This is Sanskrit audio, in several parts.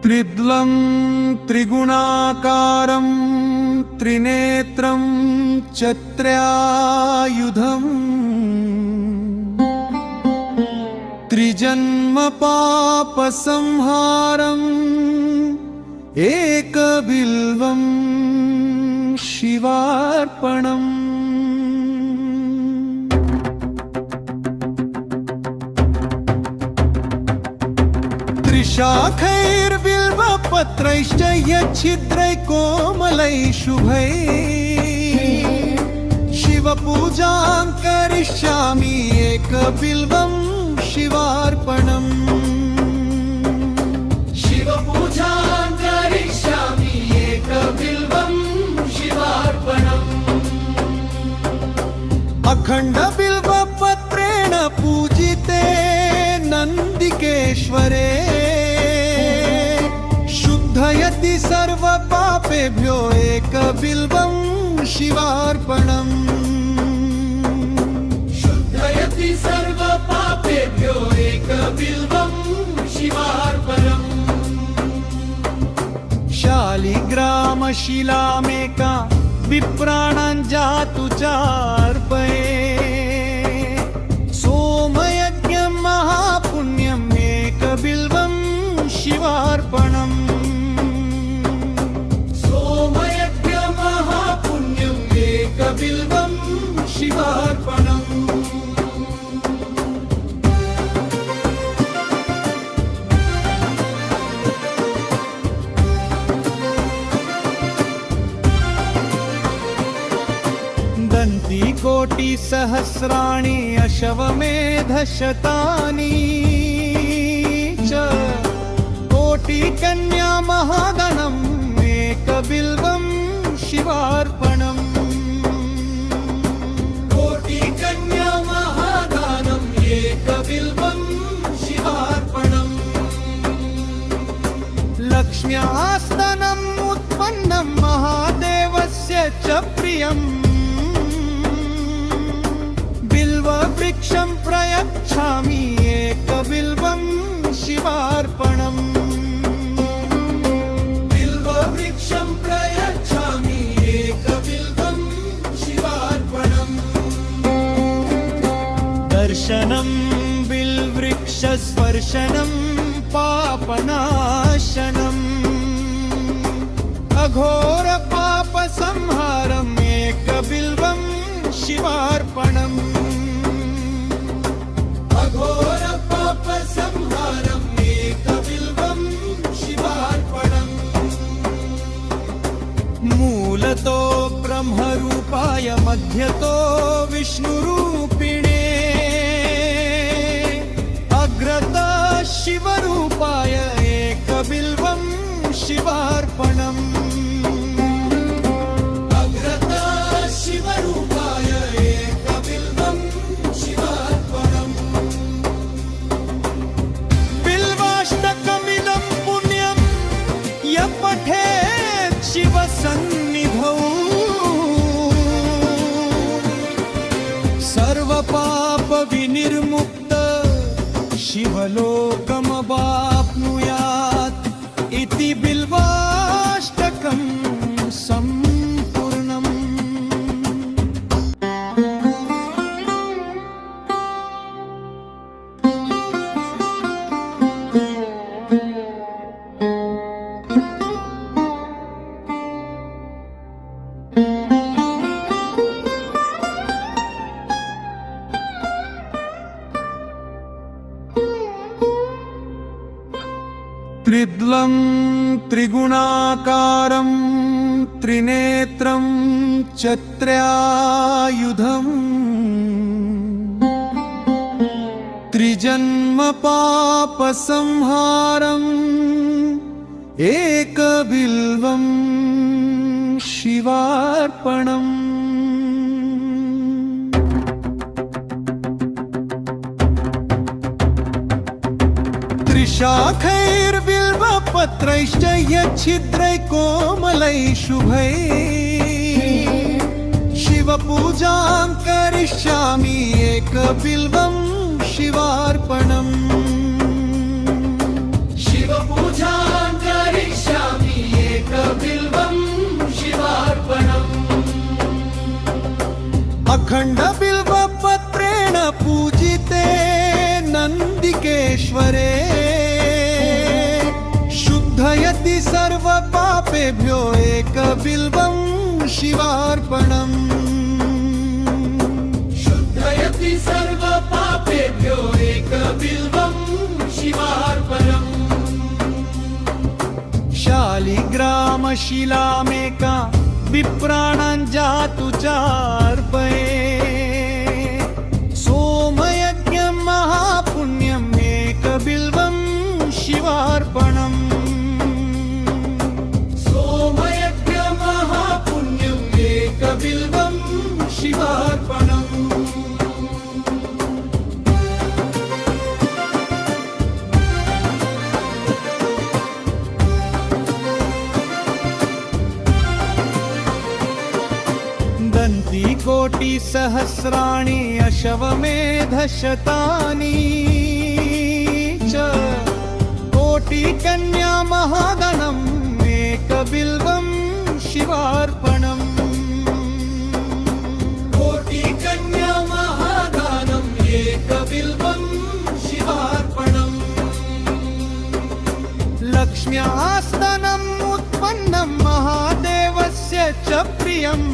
त्रिद्लं त्रिगुणाकारं त्रिनेत्रं चत्र्यायुधम् त्रिजन्म पापसंहारम् एकबिल्वं शिवार्पणम्। त्रिशाखैर्बिल्वपत्रैश्च यच्छिद्रैः कोमलैः शुभैः शिवपूजां करिष्यामि एकबिल्वं शिवार्पणम्। शिवपूजां करिष्यामि एकबिल्वं शिवार्पणम्। अखण्डबिल्वपत्रेण पूजिते नन्दिकेश्वरे शुद्धयति सर्वपापेभ्यो एकबिल्वं शिवार्पणम्। शुद्धयति सर्वपापेभ्यो एकबिल्वं शिवार्पणम्। शालिग्रामशिलामेका विप्राणां जातु चार्पये सोमयज्ञं महापुण्यम् एकबिल्वं शिवार्पणम्। सोमयज्ञं महापुण्यम् एकबिल्वं शिवार्पणम्। दन्तिकोटिसहस्राणि अश्वमेधशतानि च कोटिकन्या महागणम् एकबिल्वं शिवार्पणम्। कोटिकन्या महादानम् एकबिल्वं शिवार्पणम्। लक्ष्म्यास्तनम् उत्पन्नं महादेवस्य च प्रियम् बिल्ववृक्षं प्रयच्छामि एकबिल्वं शिवार्पणम्। बिल्ववृक्षं प्रयच्छामि एकबिल्वं शिवार्पणम्। दर्शनं बिल्वृक्षस्पर्शनं पापनाशनम् अघोरपापसंहारम् एकबिल्वं शिवार्पणम्। अघोरपापसंहारम् एकबिल्वं शिवार्पणम्। मूलतो ब्रह्मरूपाय मध्यतो विष्णुरूपिणे अग्रतः शिवरूपाय एकबिल्वं शिवार्पणम्। अग्रतः शिवरूपाय एकबिल्वं शिवार्पणम्। बिल्वाष्टकमिदं पुण्यं यः पठेत् शिवसन्निधौ सर्वपापविनिर्मुक्त शिवलोकमवाप्नुयात् इति बिल्वाष्टकं सम्पूर्णम्। त्रिद्लं त्रिगुणाकारं त्रिनेत्रं चत्र्यायुधम् त्रिजन्म पापसंहारम् एकबिल्वं शिवार्पणम्। त्रिशाखैर्बिल्वपत्रैश्च यच्छिद्रैः कोमलैः शुभैः शिवपूजां करिष्यामि एकबिल्वं शिवार्पणम्। शिवपूजां अखंड बिल्वपत्रेण पूजिते नन्दिकेश्वरे शुद्धयति सर्व पापेभ्यो एकबिल्वं शिवार्पणम् शुद्धयति सर्व पापेभ्यो एकबिल्वं शिवार्पणम् शालिग्रामशिलामेका विप्राणां जातु चार्पये सोमयज्ञं महापुण्यम् एकबिल्वं शिवार्पणम् सोमयज्ञ महापुण्यम् एकबिल्वं शिवार्पणम् कोटिसहस्राणि अश्वमेधशतानि च कोटिकन्या महागणम् एकबिल्वं शिवार्पणम् कोटिकन्या महादानम् एकबिल्वं शिवार्पणम् लक्ष्म्यास्तनम् उत्पन्नं महादेवस्य च प्रियम्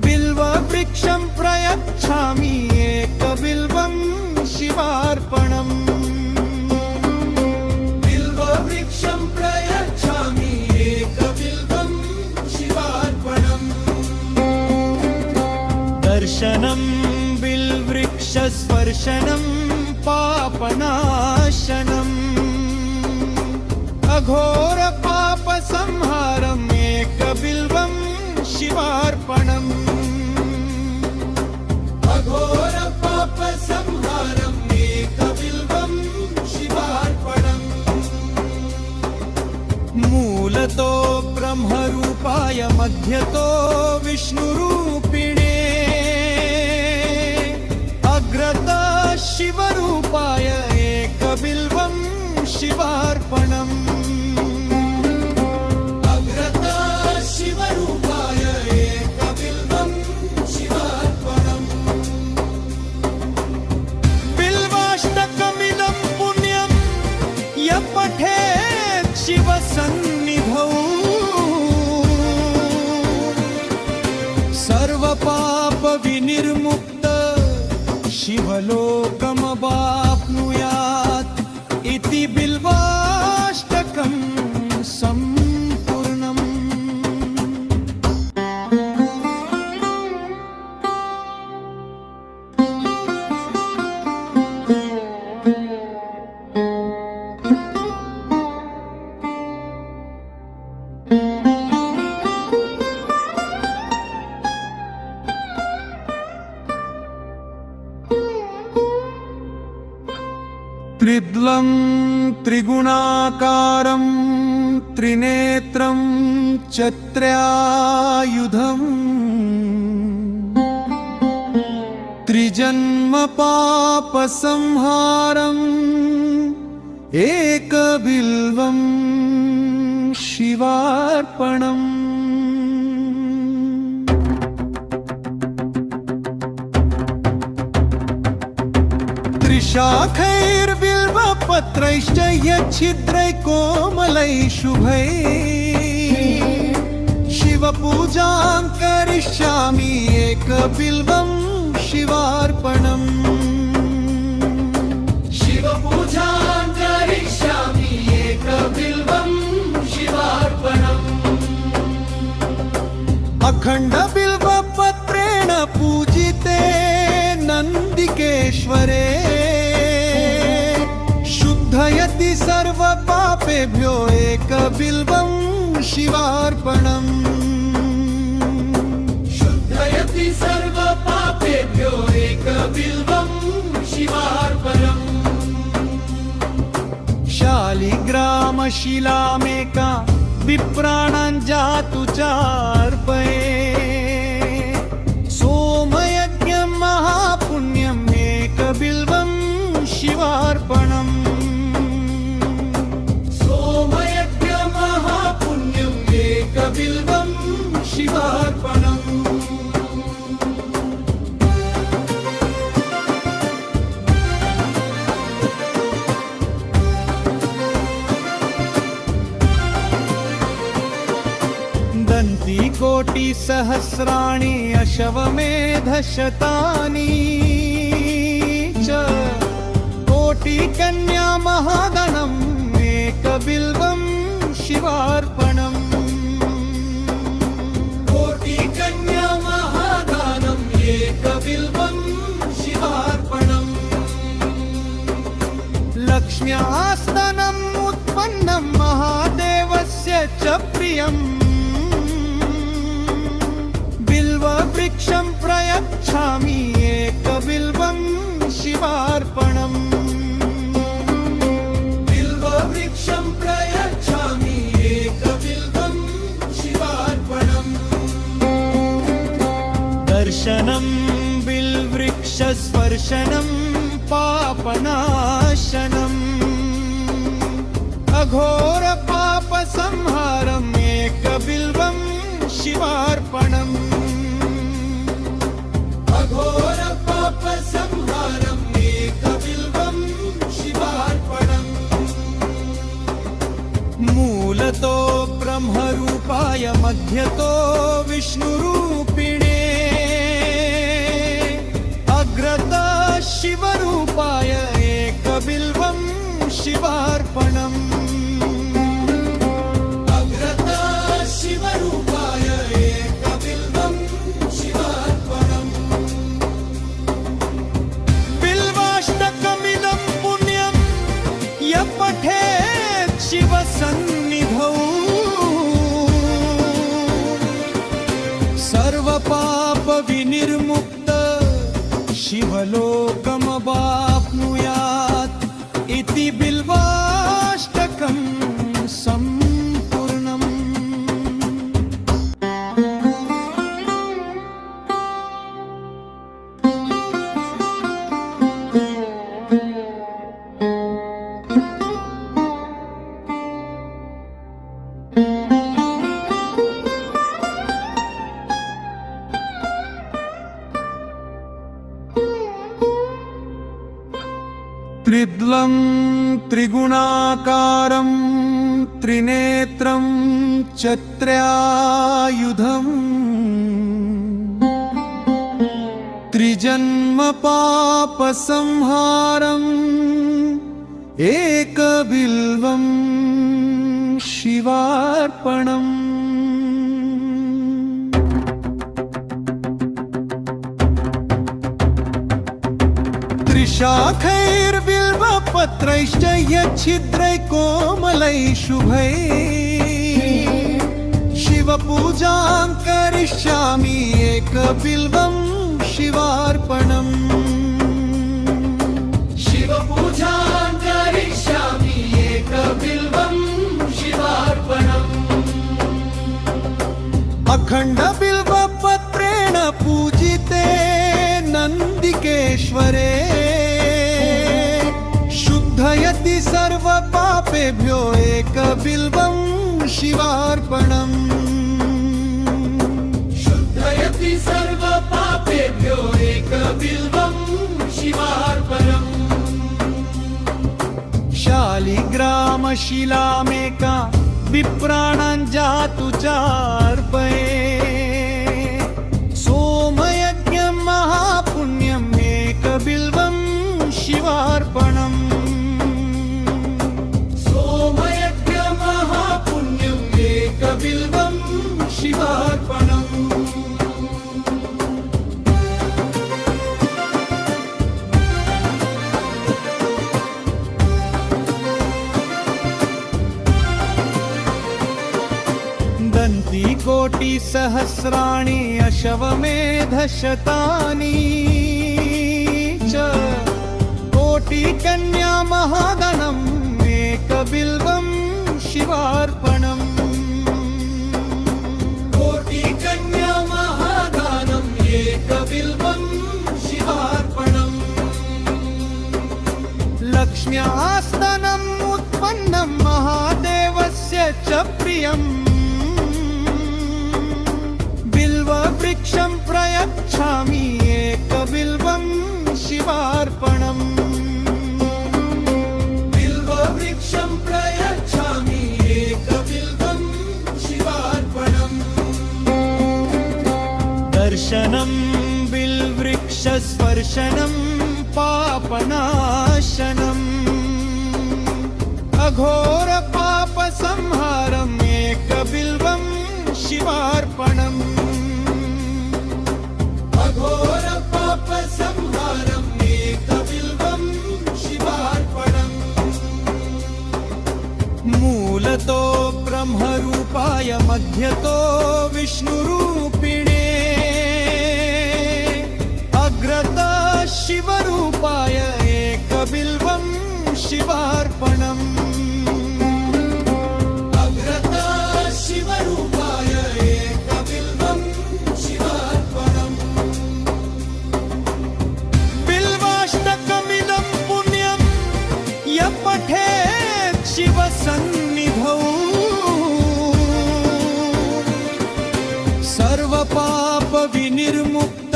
बिल्ववृक्षं प्रयच्छामि एकबिल्वं शिवार्पणम् बिल्ववृक्षं प्रयच्छामि एकबिल्वं शिवार्पणम् दर्शनं बिल्वृक्षस्पर्शनं पापनाशनम् अघोरपापसंहारम् एकबिल्वं शिवार्पणम् अघोरपापसंहारम् एकबिल्वं शिवार्पणम् मूलतो ब्रह्मरूपाय मध्यतो विष्णुरूपिणे अग्रतो शिवरूपाय एकबिल्वं शिवार्पणम् अग्रतो शिवरूपाय एकबिल्वं शिवार्पणम् बिल्वाष्टकमिदं पुण्यं यः पठेत् शिवसन्निधौ सर्वपापविनिर्मुक्त शिवलोकमवाप्नुयात् इति बिल्वाष्टकं सम्पूर्णम्। त्रिद्लं त्रिगुणाकारं त्रिनेत्रं चत्र्यायुधम् त्रिजन्मपापसंहारम् एकबिल्वं शिवार्पणम् त्रिशाखैर्बिल्वपत्रैश्च यच्छिद्रैः कोमलैः शुभैः शिवपूजां करिष्यामि एकबिल्वं शिवार्पणम् शिवपूजां करिष्यामि एकबिल्वं शिवार्पणम् अखंड बिल्वपत्रेण पूजिते नन्दिकेश्वरे शुद्धयति सर्व पापेभ्यो एकबिल्वं शिवार्पणम् शुद्धयति सर्व पापेभ्यो एकबिल्वं शिवार्पणम् शालिग्रामशिलामेका विप्राणां जातु चार्पये सोमयज्ञं महापुण्यम् एकबिल्वं शिवार्पणम् सोमयज्ञ महापुण्यम् एकबिल्वं शिवार्पणम् कोटिसहस्राणि अश्वमेधशतानि च कोटिकन्या महागणम् एकबिल्वं शिवार्पणम् कोटिकन्या महादानम् एकबिल्वं शिवार्पणम् लक्ष्म्यास्तनम् उत्पन्नं महादेवस्य च प्रियम् बिल्ववृक्षं प्रयच्छामि एकबिल्वं शिवार्पणम् बिल्ववृक्षं प्रयच्छामि एकबिल्वं शिवार्पणम् दर्शनं बिल्वृक्षस्पर्शनं पापनाशनम् अघोरपापसंहारम् एकबिल्वं शिवार्पणम् अघोरपापसंहारम् एकबिल्वं शिवार्पणम् मूलतो ब्रह्मरूपाय मध्यतो विष्णुरूपिणे अग्रतः शिवरूपाय एकबिल्वं शिवार्पणम् अग्रतः शिवरूपाय एकबिल्वं शिवार्पणम् बिल्वाष्टकमिदं पुण्यं यः पठेत् शिवसन्निधौ सर्वपापविनिर्मुक्त शिवलोकमवाप्नुयात् इति बिल्वाष्टकं सम्पूर्णम्। त्रिद्लं त्रिगुणाकारं त्रिनेत्रं चत्र्यायुधम् त्रिजन्मपापसंहारम् एकबिल्वं शिवार्पणम् त्रिशाखैर्बिल्वपत्रैश्च यच्छिद्रैः कोमलैः शुभैः शिवपूजां करिष्यामि एकबिल्वं शिवार्पणम् शिवपूजां करिष्यामि एकबिल्वं शिवार्पणम् अखण्डबिल्वपत्रेण पूजिते नन्दिकेश्वरे शुद्धयति सर्वपापेभ्यो एकबिल्वं शिवार्पणम् शुद्धयति सर्वपापेभ्यो एकबिल्वं शिवार्पणम् शालिग्रामशिलामेका विप्राणां जातु चार्पये सोमयज्ञं महापुण्यम् एकबिल्वं शिवार्पणम् सोमयज्ञमहापुण्यम् एकबिल्वं शिवार्पणम् कोटिसहस्राणि अश्वमेधशतानि च कोटिकन्या महागणम् एकबिल्वं शिवार्पणम् कोटिकन्या महादानम् एकबिल्वं शिवार्पणम् लक्ष्म्यास्तनम् उत्पन्नं महादेवस्य च प्रियम् बिल्ववृक्षं प्रयच्छामि एकबिल्वं शिवार्पणम् बिल्ववृक्षं प्रयच्छामि एकबिल्वं शिवार्पणम् दर्शनं बिल्वृक्षस्पर्शनं पापनाशनम् अघोरपापसंहारम् एकबिल्वं शिवार्पणम् अघोरपापसंहारम् एकबिल्वं शिवार्पणम् मूलतो ब्रह्मरूपाय मध्यतो विष्णुरूपिणे अग्रता शिवरूपाय एकबिल्वं शिवार्पणम् अग्रता शिवरूपाय एकबिल्वं शिवार्पणम् बिल्वाष्टकमिदं पुण्यं यः पठेत् शिवसन्निधौ सर्वपापविनिर्मुक्त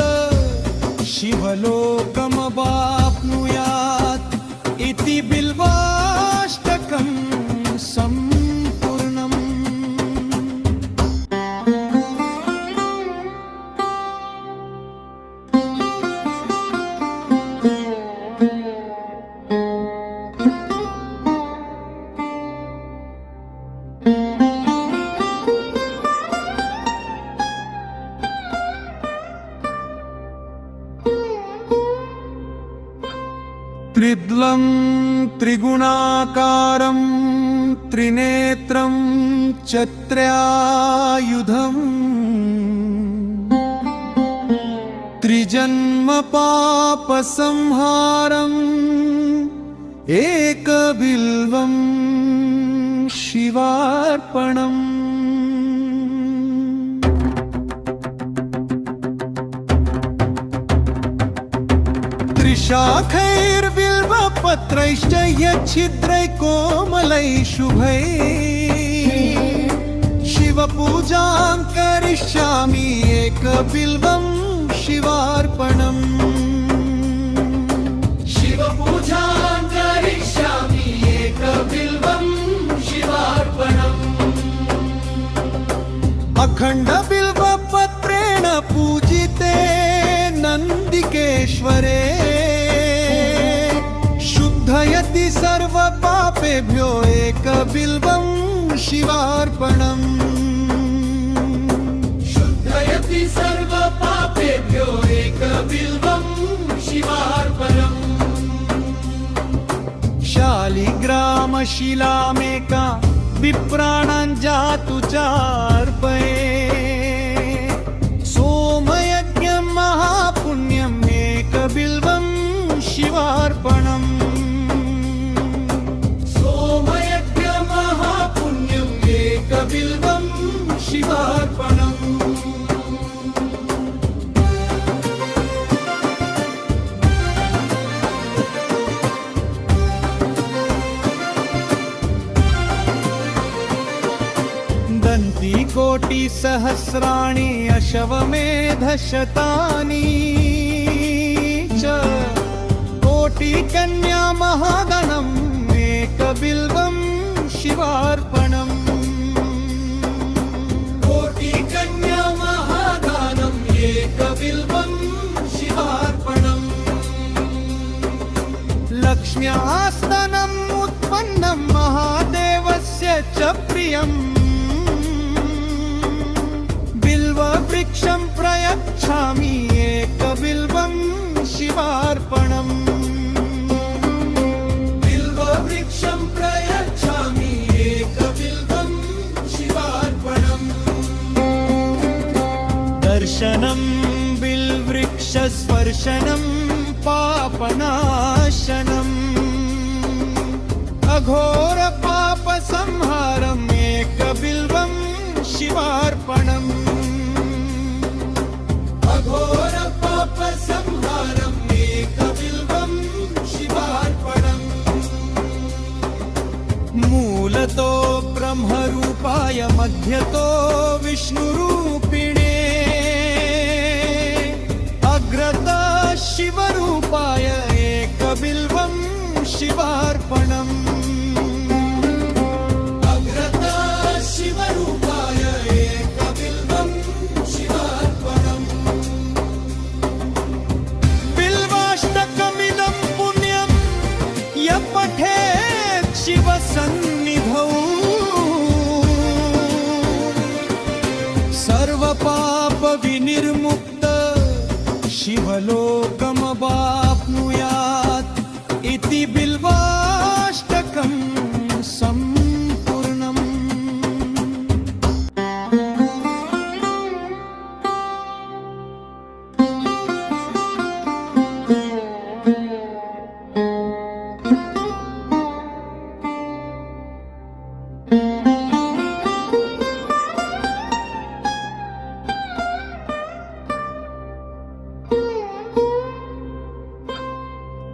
शिवलोकमवाप्नुयात् इति बिल्वाष्टकं सम्पूर्णम्। त्रिद्लं त्रिगुणाकारं त्रिनेत्रं चत्र्यायुधम् त्रिजन्मपापसंहारम् एकबिल्वं शिवार्पणम् त्रिशाखैर्बिल्वपत्रैश्च यच्छिद्रै कोमलै शुभै शिवपूजां करिष्यामि एकबिल्वं शिवार्पणम् शिवपूजां करिष्यामि एकबिल्वं शिवार्पणम् अखण्डबिल्वपत्रेण पूजिते नन्दिकेश्वरे शुद्धयति सर्वपापेभ्यो एकबिल्वं शिवार्पणम् शुद्धयति सर्वपापेभ्यो एकबिल्वं शिवार्पणम् शालिग्रामशिलामेका विप्राणां जातु चार्पये सोमयज्ञं महापुण्यम् एकबिल्वं शिवार्पणम् सोमयज्ञमहापुण्यम् एकबिल्वं शिवार्पणम् दन्तिकोटिसहस्राणि अश्वमेधशतानि च कोटिकन्या महागणम् एकबिल्वं शिवार्पणम् कोटिकन्या महादानम् एकबिल्वं शिवार्पणम् लक्ष्म्यास्तनम् उत्पन्नं महादेवस्य च प्रियम् बिल्ववृक्षं प्रयच्छामि एकबिल्वं शिवार्पणम् बिल्ववृक्षं प्रयच्छामि एकबिल्वं शिवार्पणम् दर्शनं बिल्वृक्षस्पर्शनं पापनाशनम् अघोरपापसंहारम् एकबिल्वं शिवार्पणम् अघोरपापसंहारम् एकबिल्वं शिवार्पणम् मूलतो ब्रह्मरूपाय मध्यतो विष्णुरूपिणे अग्रता शिवरूपाय एकबिल्वं शिवार्पणम् अग्रता शिवरूपाय एकबिल्वं शिवार्पणम् विनिर्मुक्त शिवलोकमवाप्नुयात् इति बिल्वाष्टकं सम्पूर्णम्।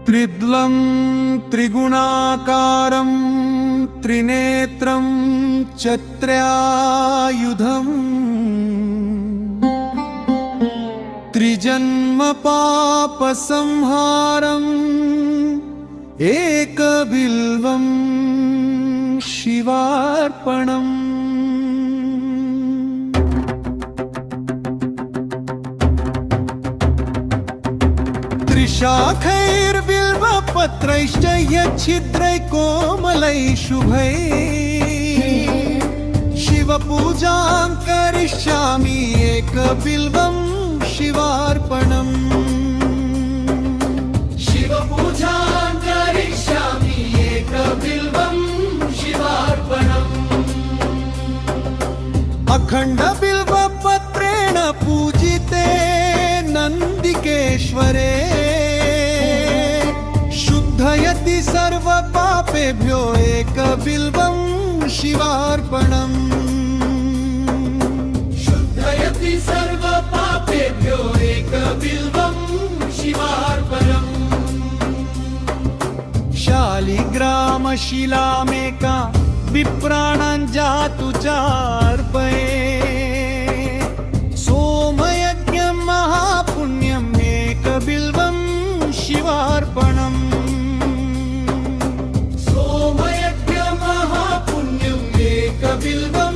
त्रिद्लं त्रिगुणाकारं त्रिनेत्रं चत्र्यायुधम् त्रिजन्म पापसंहारम् एकबिल्वं शिवार्पणम्। त्रिशाखैर्बिल्वपत्रैश्च यच्छिद्रैः कोमलैः शुभैः शिवपूजां करिष्यामि एकबिल्वं शिवार्पणम्। शिवपूजां करिष्यामि एकबिल्वं शिवार्पणम्। अखण्डबिल्वपत्रेण पूजिते नन्दिकेश्वरे शुद्धयति सर्वपापेभ्यो एकबिल्वं शिवार्पणम्। शुद्धयति सर्वपापेभ्यो एकबिल्वं शिवार्पणम्। शालिग्रामशिलामेका विप्राणां जातु चार्पये सोमयज्ञं महापुण्यम् एकबिल्वं शिवार्पणम्। सोमयज्ञं महापुण्यम् एकबिल्वं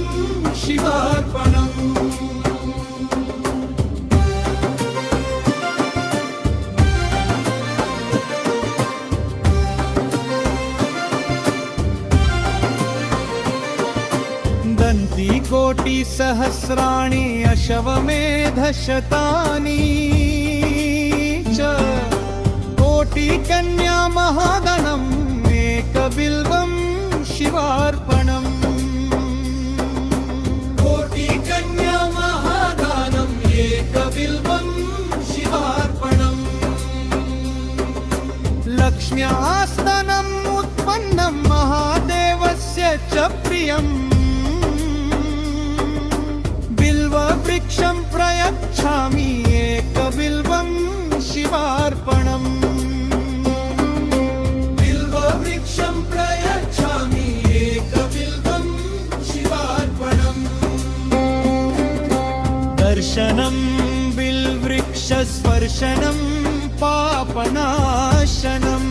शिवार्पणम्। कोटिसहस्राणि अश्वमेधशतानि च कोटिकन्या महाधनम् एकबिल्वं शिवार्पणम्। कोटिकन्या महादानम् एकबिल्वं शिवार्पणम्। लक्ष्म्यास्तनम् उत्पन्नं महादेवस्य च प्रियम् बिल्ववृक्षं प्रयच्छामि एकबिल्वं शिवार्पणम्। बिल्ववृक्षं प्रयच्छामि एकबिल्वं शिवार्पणम्। दर्शनं बिल्वृक्षस्पर्शनं पापनाशनम्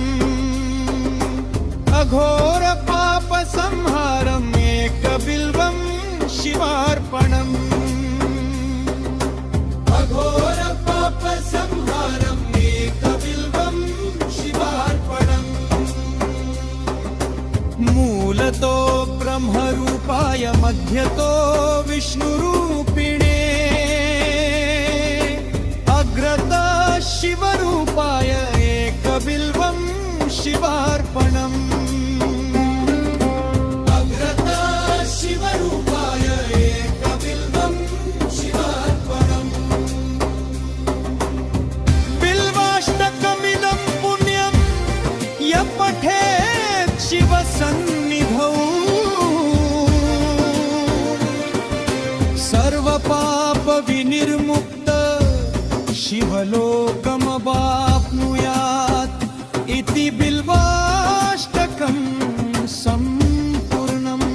अघोरपापसंहारम् एकबिल्वं शिवार्पणम्। अघोरपापसंहारम् एकबिल्वं शिवार्पणम्। मूलतो ब्रह्मरूपाय मध्यतो विष्णुरूपिणे अग्रतो शिवरूपाय एकबिल्वं शिवार्पणम्। अग्रतो शिवरूपाय एकबिल्वं शिवार्पणम्। बिल्वाष्टकमिदं पुण्यं यः पठेत् शिवसन्निधौ सर्वपापविनिर्मुक्त शिवलोकमवाप्नुयात् इति बिल्वाष्टकं सम्पूर्णम्।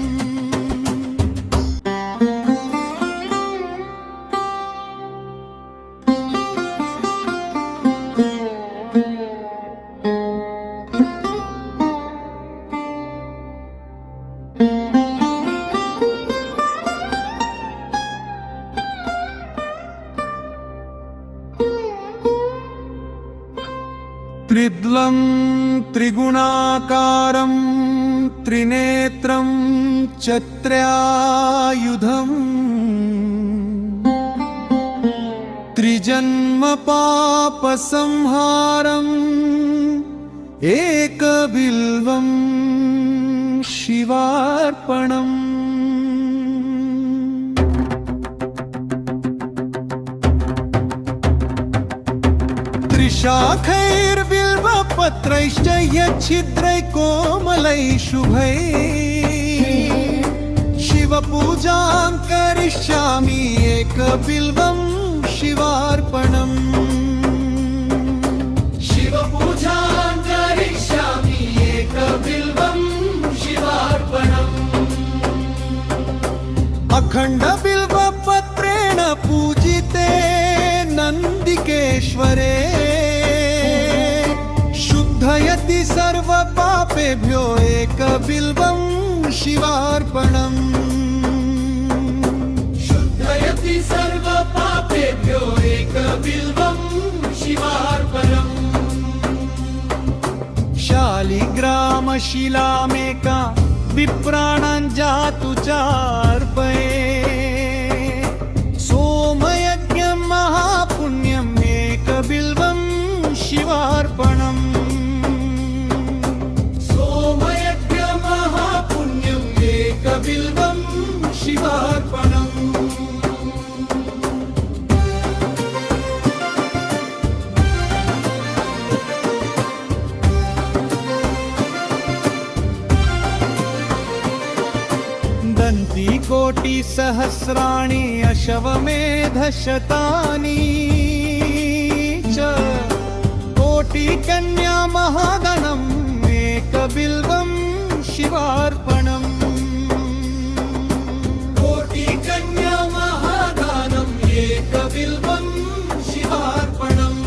त्रिद्लं त्रिगुणाकारं त्रिनेत्रं चत्र्यायुधम् त्रिजन्म पाप संहारम् एकबिल्वं शिवार्पणम्। त्रिशाखैर्बिल्वपत्रैश्च यच्छिद्रै कोमलै शुभैः शिवपूजां करिष्यामि एकबिल्वं शिवार्पणम्। शिवपूजां करिष्यामि एकबिल्वं शिवार्पणम्। अखण्डबिल्वपत्रेण पूजिते नन्दिकेश्वरे शुद्धयति सर्वपापेभ्यो एकबिल्वं शिवार्पणम्। शुद्धयति सर्वपापेभ्यो एकबिल्वं शिवार्पणम्। शालिग्रामशिलामेका विप्राणां जातु चार्पये सोमयज्ञं महापुण्यम् एकबिल्वं शिवार्पणम्। सोमयज्ञं महापुण्यम् एकबिल्वं शिवार्पणम्। दन्तिकोटिसहस्राणि अश्वमेधशतानि च कोटिकन्या महागणम् एकबिल्वं शिवार्पणम्। कोटिकन्या महादानम् एकबिल्वं शिवार्पणम्।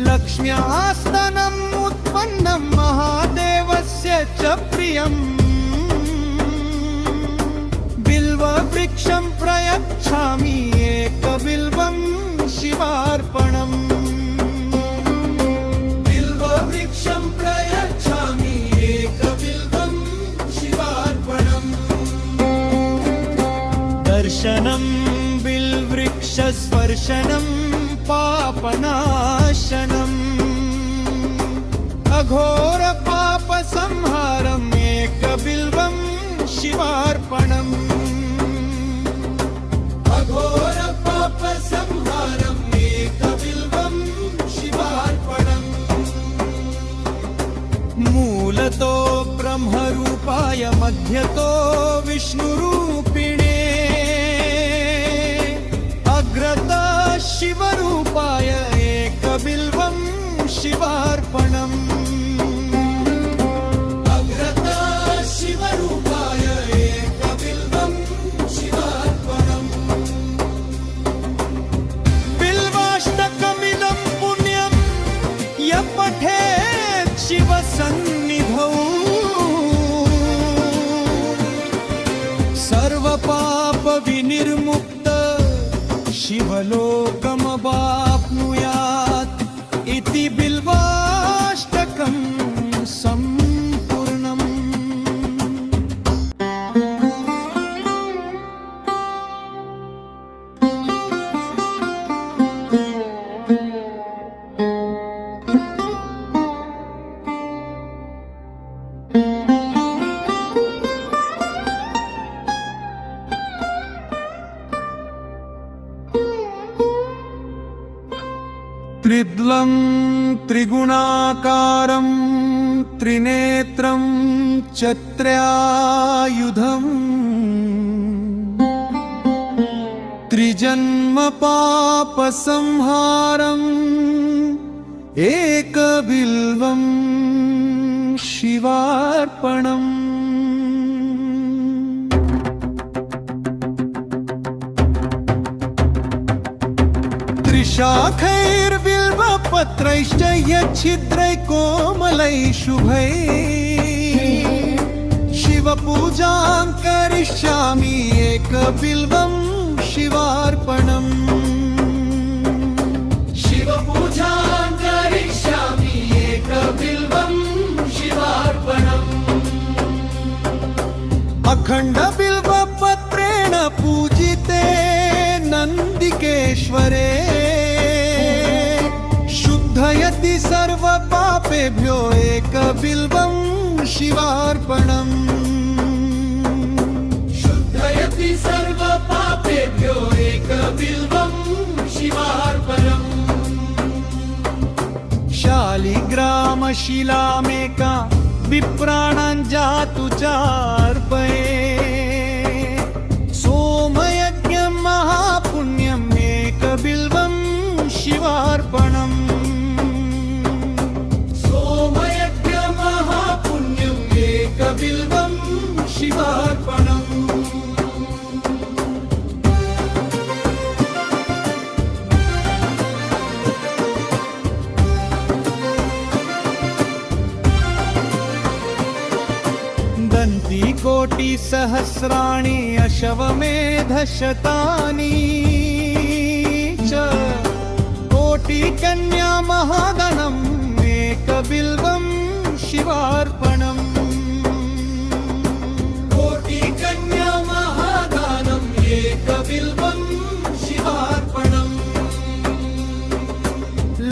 लक्ष्म्यास्तनम् उत्पन्नं महादेवस्य च प्रियम् बिल्ववृक्षं प्रयच्छामि एकबिल्वं शिवार्पणम्। बिल्ववृक्षं प्रयच्छामि एकबिल्वं शिवार्पणम्। दर्शनं बिल्वृक्षस्पर्शनं पापनाशनम् अघोरपापसंहारम् एकबिल्वं शिवार्पणम्। अघोरपापसंहारम् एकबिल्वं शिवार्पणम्। मूलतो ब्रह्मरूपाय मध्यतो विष्णुरूपिणे अग्रतः शिवरूपाय एकबिल्वं शिवार्पणम्। अग्रतः शिवरूपाय एकबिल्वं शिवार्पणम्। बिल्वाष्टकमिदं पुण्यं यः पठेत् शिवसन्निधौ सर्वपापविनिर्मुक्त शिवलोकमवाप्नुयात् इति बिल्वाष्टकं सम्पूर्णम्। त्रिद्लं त्रिगुणाकारं त्रिनेत्रं चत्र्यायुधम् त्रिजन्म पापसंहारम् एकबिल्वं शिवार्पणम्। त्रिशाखैर्बिल्वपत्रैश्च यच्छिद्रै कोमलै शुभैः शिवपूजां करिष्यामि एकबिल्वं शिवार्पणम्। शिवपूजां करिष्यामि एकबिल्वं शिवार्पणम्। अखण्डबिल्वपत्रेण पूजिते नन्द नन्दिकेश्वरे शुद्धयति सर्व पापेभ्यो एकबिल्वं शिवार्पणम् शुद्धयति सर्व पापेभ्यो एकबिल्वं शिवार्पणम् शालिग्रामशिलामेका विप्राणां जातु चार्पये सोमयज्ञं महापुण्यम् एकबिल्वं शिवार्पणम् सोमयज्ञ महापुण्यम् एकबिल्वं शिवार्पणम् कोटिसहस्राणि अशवमेधशतानि च कोटिकन्या महागणम् एकबिल्वं शिवार्पणम् कोटिकन्या महादानम् एकबिल्वं शिवार्पणम्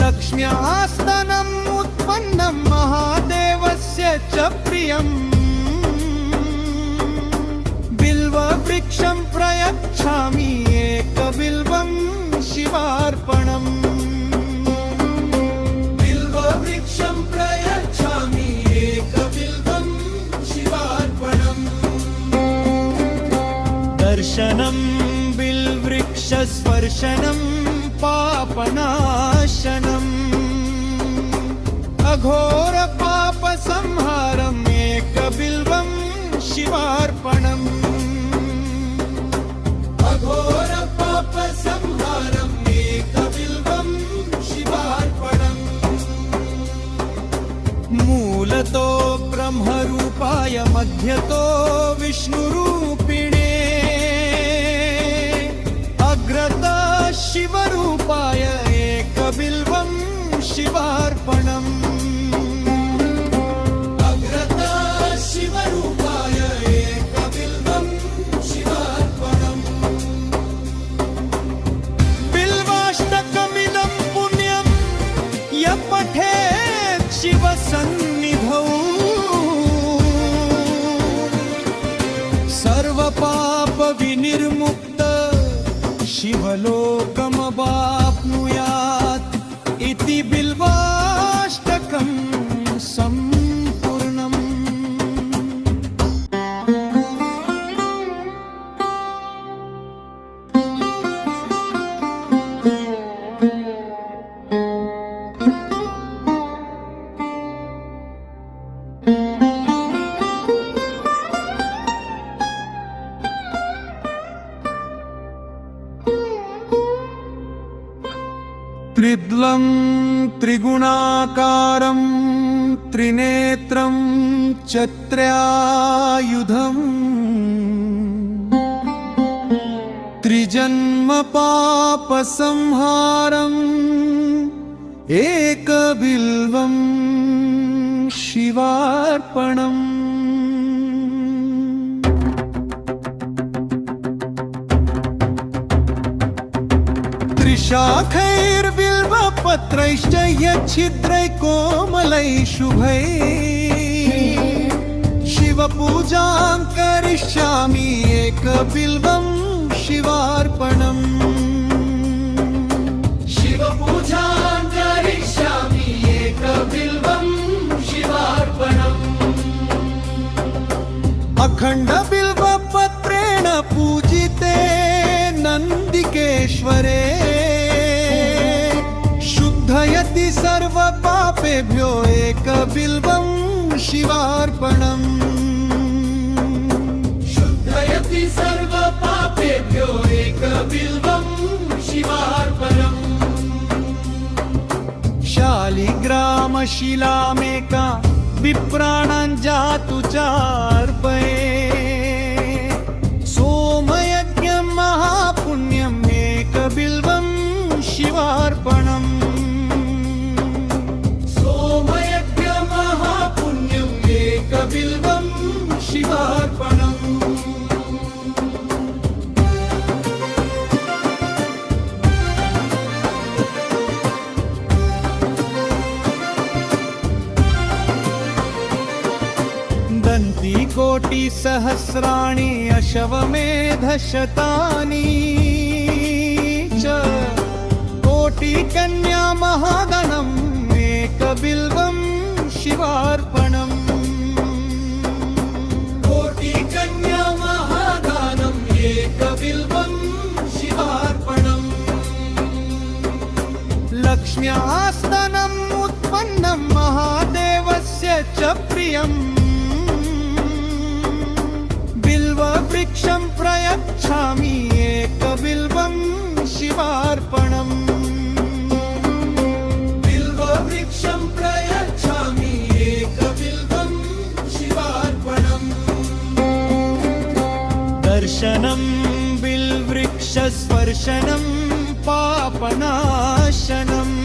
लक्ष्म्यास्तनम् उत्पन्नं महादेवस्य च प्रियम् बिल्ववृक्षं प्रयच्छामि एकबिल्वं शिवार्पणम् बिल्ववृक्षं प्रयच्छामि एकबिल्वं शिवार्पणम् दर्शनं बिल्वृक्षस्पर्शनं पापनाशनम् अघोरपापसंहारम् एकबिल्वं शिवार्पणम् अघोरपापसंहारम् एकबिल्वं शिवार्पणम् मूलतो ब्रह्मरूपाय मध्यतो विष्णुरूपिणे अग्रतः शिवरूपाय एकबिल्वं शिवार्पणम् अग्रतः शिवरूपाय एकबिल्वं शिवार्पणम् बिल्वाष्टकमिदं पुण्यं यः पठेत् शिवसन्निधौ सर्वपापविनिर्मुक्त शिवलोकमवाप्नुयात् इति बिल्वाष्टकं सम्पूर्णम्। त्रिद्लं त्रिगुणाकारं त्रिनेत्रं चत्र्यायुधम् त्रिजन्मपापसंहारम् एकबिल्वं शिवार्पणम् त्रिशाखैर्बिल्वपत्रैश्च यच्छिद्रैः कोमलैः शुभैः शिवपूजां करिष्यामि एकबिल्वं शिवार्पणम् शिवपूजां करिष्यामि एकबिल्वं शिवार्पणम् अखण्डबिल्वपत्रेण पूजिते नन्दिकेश्वरे शुद्धयति सर्व पापेभ्यो एकबिल्वं शिवार्पणम् शुद्धयति सर्व पापेभ्यो एकबिल्वं शिवार्पणम् शालिग्रामशिलामेका विप्राणां जातु चार्पये सोमयज्ञं महापुण्यम् एकबिल्वं शिवार्पणम् सोमयज्ञ महापुण्यम् एकबिल्वं शिवार्पणम् कोटिसहस्राणि अश्वमेधशतानि च कोटिकन्या महागणम् एकबिल्वं शिवार्पणम् कोटिकन्या महादानम् एकबिल्वं शिवार्पणम् लक्ष्म्यास्तनम् उत्पन्नं महादेवस्य च प्रियम् बिल्ववृक्षं प्रयच्छामि एकबिल्वं शिवार्पणम् बिल्ववृक्षं प्रयच्छामि एकबिल्वं शिवार्पणम् दर्शनं बिल्वृक्षस्पर्शनं पापनाशनम्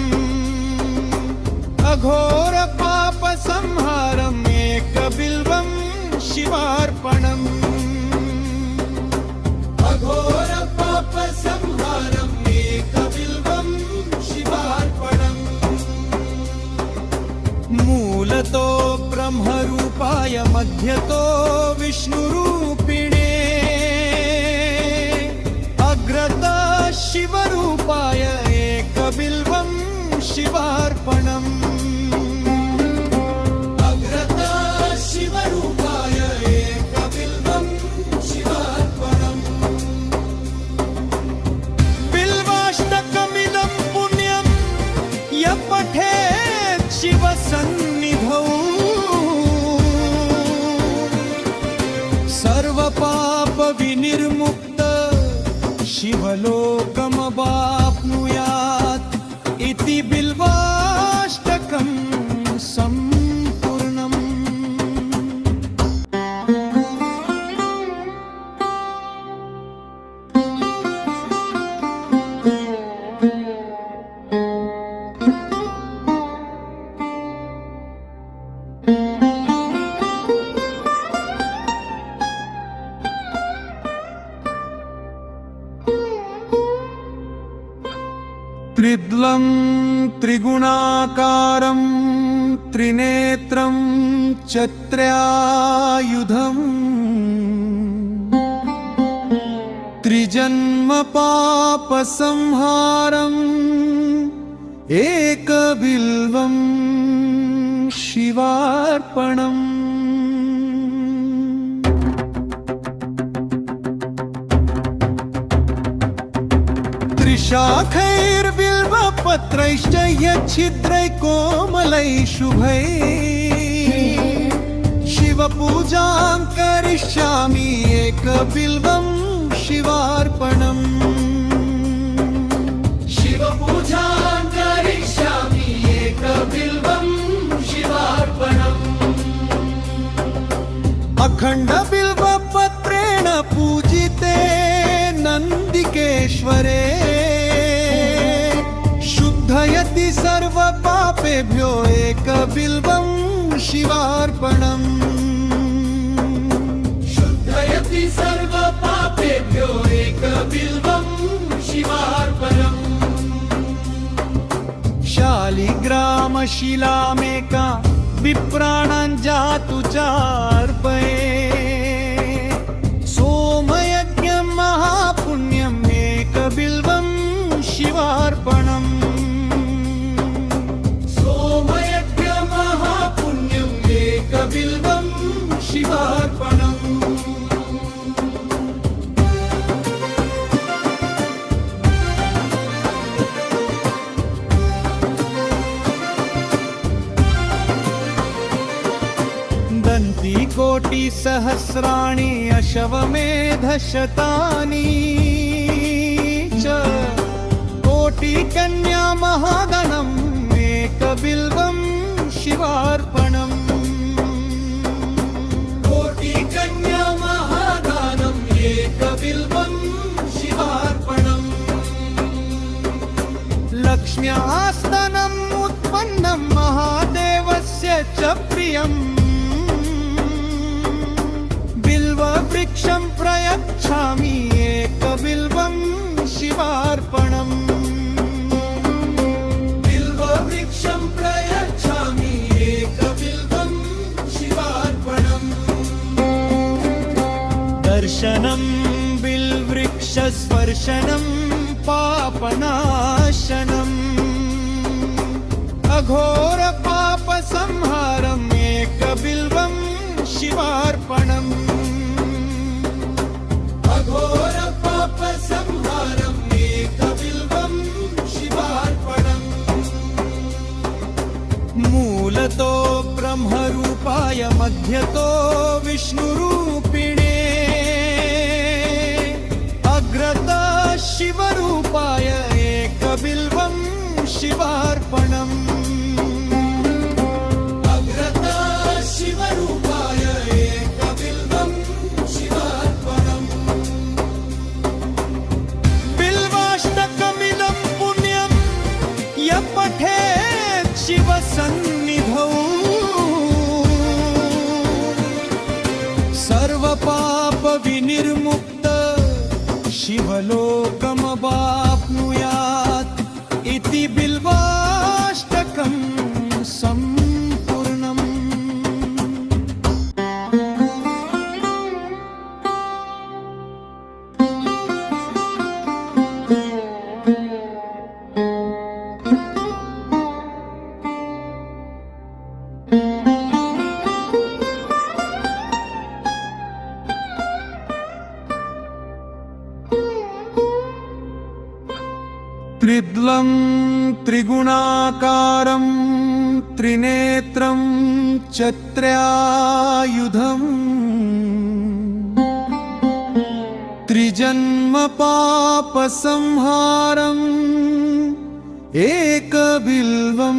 अघोरपापसंहारम् एकबिल्वं शिवार्पणम् अघोरपापसंहारम् एकबिल्वं शिवार्पणम् मूलतो ब्रह्मरूपाय मध्यतो विष्णुरूपिणे अग्रतः शिवरूपाय एकबिल्वं शिवार्पणम् अग्रतः शिवरूपाय एकबिल्वं शिवार्पणम् बिल्वाष्टकमिदं पुण्यं यः पठेत् शिवसन्निधौ सर्वपापविनिर्मुक्त शिवलोकमवाप्नुयात् इति बिल्वाष्टकं सम्पूर्णम्। त्रिद्लं त्रिगुणाकारं त्रिनेत्रं चत्र्यायुधम् त्रिजन्मपापसंहारम् एकबिल्वं शिवार्पणम् त्रिशाखैर्बिल्वपत्रैश्च यच्छिद्रैः कोमलैः शुभैः शिवपूजां करिष्यामि एकबिल्वं शिवार्पणम् शिवपूजां करिष्यामि एकबिल्वं शिवार्पणम् अखण्डबिल्वपत्रेण पूजिते नन्दिकेश्वरे शुद्धयति सर्वपापेभ्यो एकबिल्वं शिवार्पणम् शुद्धयति सर्वपापेभ्यो एकबिल्वं शिवार्पणम् शालिग्रामशिलामेका विप्राणां जातु चार्पये सोमयज्ञं महापुण्यम् एकबिल्वं शिवार्पणम् सोमयज्ञमहापुण्यम् एकबिल्वं शिवार्पणम् कोटिसहस्राणि अश्वमेधशतानि च कोटिकन्या महागणम् एकबिल्वं शिवार्पणम् कोटिकन्या महादानम् एकबिल्वं शिवार्पणम् लक्ष्म्यास्तनम् उत्पन्नं महादेवस्य च प्रियम् बिल्ववृक्षं प्रयच्छामि एकबिल्वं शिवार्पणम् बिल्ववृक्षं प्रयच्छामि एकबिल्वं शिवार्पणम् त्रिदलं बिल्वृक्षस्पर्शनं पापनाशनम् अघोरपापसंहारम् एकबिल्वं शिवार्पणम् अघोरपापसंहारम् एकबिल्वं शिवार्पणम् मूलतो ब्रह्मरूपाय मध्यतो विष्णुरूपिणे अग्रता शिवरूपाय एकबिल्वं शिवार्पणम् अग्रता शिवरूपाय एकबिल्वं शिवार्पणम् बिल्वाष्टकमिदं पुण्यं यः पठेत् शिवसन्निधौ सर्वपापविनिर्मुक्त शिवलोकमवाप्नुयात् इति बिल्वाष्टकं सम्पूर्णम्। त्रिद्लं त्रिगुणाकारं त्रिनेत्रं चत्र्यायुधम् त्रिजन्मपापसंहारम् एकबिल्वं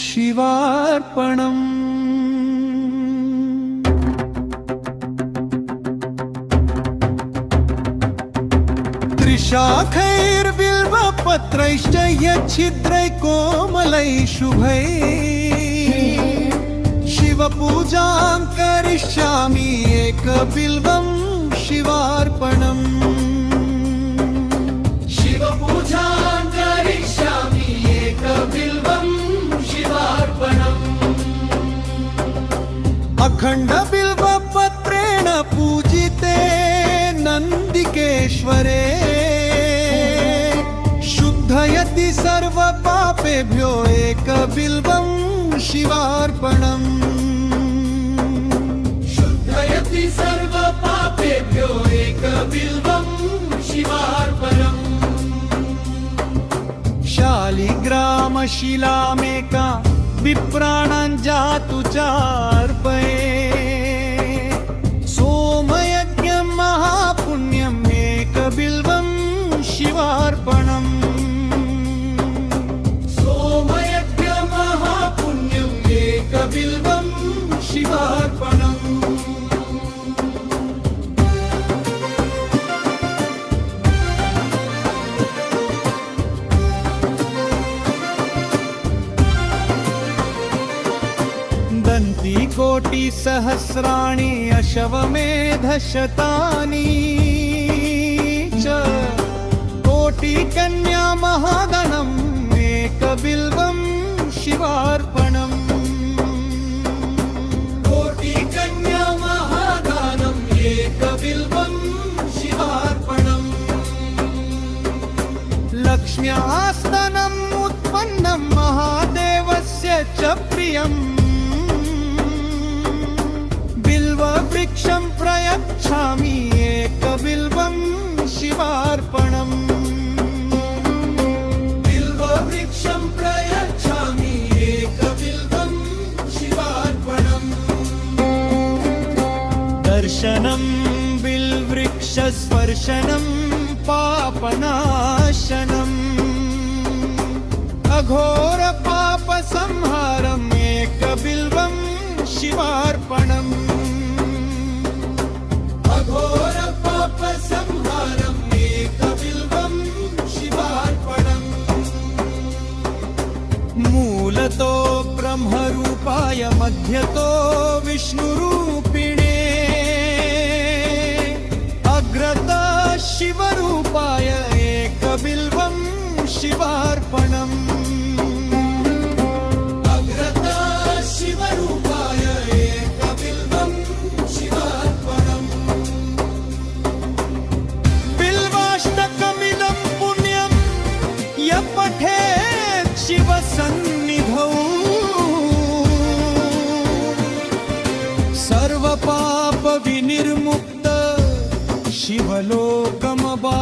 शिवार्पणम् त्रिशाखैर्बिल्वपत्रैश्च यच्छिद्रै कोमलै शुभैः शिवपूजां करिष्यामि एकबिल्वं शिवार्पणम् शिवपूजां करिष्यामि एकबिल्वं शिवार्पणम् अखण्डबिल्वपत्रेण पूजिते नन्दिकेश्वरे शुद्धयति सर्वपापेभ्यो एकबिल्वं शिवार्पणम् शुद्धयति सर्वपापेभ्यो एकबिल्वं शिवार्पणम् शालिग्रामशिलामेका विप्राणां जातु चार्पये सोमयज्ञं महापुण्यम् एकबिल्वं शिवार्पणम् सोमयज्ञमहापुण्यम् एकबिल्वं शिवार्पणम् दन्तिकोटिसहस्राणि अश्वमेधशतानि च कोटिकन्या महागणम् एकबिल्वं शिवार्पणम् कोटिकन्या महादानम् एकबिल्वं शिवार्पणम् लक्ष्म्यास्तनम् उत्पन्नं महादेवस्य च प्रियम् बिल्ववृक्षं प्रयच्छामि एकबिल्वं शिवार्पणम् बिल्ववृक्षं प्रयच्छामि एकबिल्वं शिवार्पणम् दर्शनं बिल्वृक्षस्पर्शनं पापनाशनम् अघोरपापसंहारम् एकबिल्वं शिवार्पणम् अघोरपापसंहारम् एकबिल्वं शिवार्पणम् मूलतो ब्रह्मरूपाय मध्यतो विष्णुरूपिणे अग्रता शिवरूपाय एकबिल्वं शिवार्पणम् अग्रता शिवरूपाय एकबिल्वं शिवार्पणम् शिवसन्निधौ सर्व पाप विनिर्मुक्त शिवलोकमबा